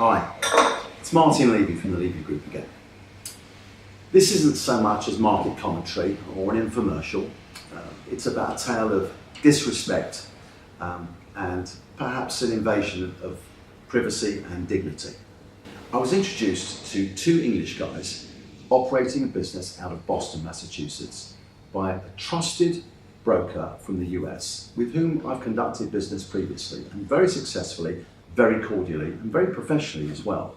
Hi, it's Martin Levy from the Levy Group again. This isn't so much as market commentary or an infomercial. It's about a tale of disrespect and perhaps an invasion of privacy and dignity. I was introduced to two English guys operating a business out of Boston, Massachusetts by a trusted broker from the US with whom I've conducted business previously, and very successfully, very cordially and very professionally as well.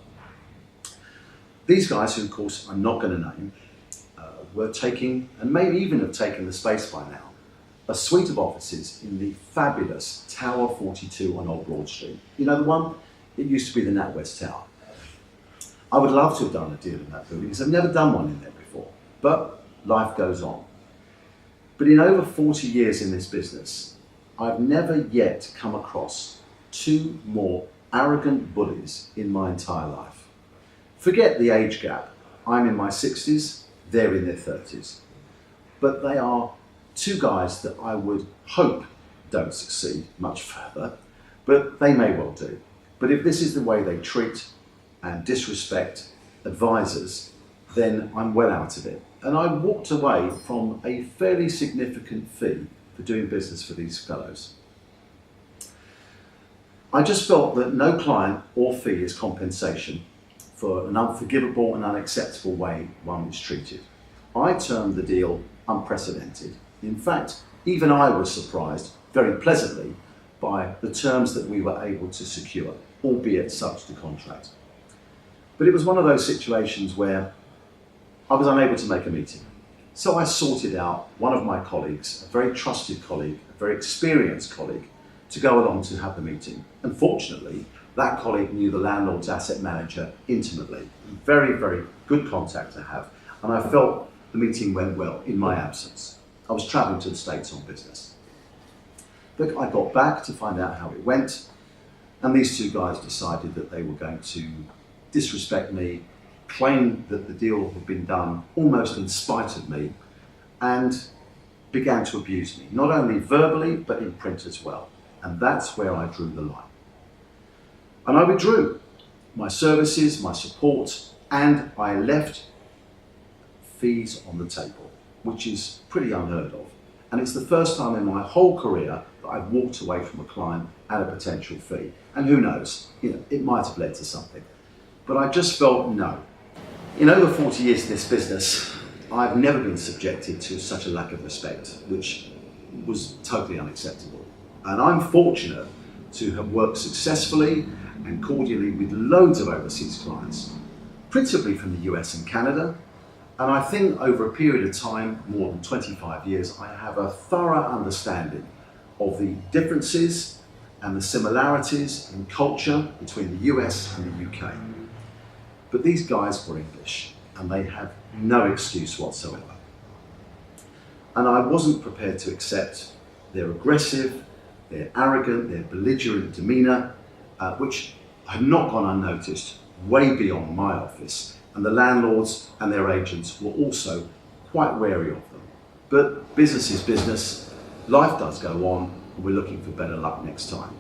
These guys, who of course I'm not going to name, were taking, and maybe even have taken the space by now, a suite of offices in the fabulous Tower 42 on Old Broad Street. You know the one? It used to be the NatWest Tower. I would love to have done a deal in that building because I've never done one in there before, but life goes on. But in over 40 years in this business, I've never yet come across two more arrogant bullies in my entire life. Forget the age gap. I'm in my 60s, they're in their 30s. But they are two guys that I would hope don't succeed much further, but they may well do. But if this is the way they treat and disrespect advisors, then I'm well out of it. And I walked away from a fairly significant fee for doing business for these fellows. I just felt that no client or fee is compensation for an unforgivable and unacceptable way one was treated. I termed the deal unprecedented. In fact, even I was surprised, very pleasantly, by the terms that we were able to secure, albeit subject to contract. But it was one of those situations where I was unable to make a meeting. So I sorted out one of my colleagues, a very trusted colleague, a very experienced colleague, to go along to have the meeting. And fortunately, that colleague knew the landlord's asset manager intimately. Very, very good contact to have. And I felt the meeting went well in my absence. I was traveling to the States on business. But I got back to find out how it went. And these two guys decided that they were going to disrespect me, claim that the deal had been done almost in spite of me, and began to abuse me, not only verbally, but in print as well. And that's where I drew the line. And I withdrew my services, my support, and I left fees on the table, which is pretty unheard of. And it's the first time in my whole career that I've walked away from a client at a potential fee. And who knows, it might have led to something. But I just felt no. In over 40 years in this business, I've never been subjected to such a lack of respect, which was totally unacceptable. And I'm fortunate to have worked successfully and cordially with loads of overseas clients, principally from the US and Canada. And I think over a period of time, more than 25 years, I have a thorough understanding of the differences and the similarities in culture between the US and the UK. But these guys were English, and they have no excuse whatsoever. And I wasn't prepared to accept their aggressive, their arrogant, their belligerent demeanour, which had not gone unnoticed way beyond my office. And the landlords and their agents were also quite wary of them. But business is business, life does go on, and we're looking for better luck next time.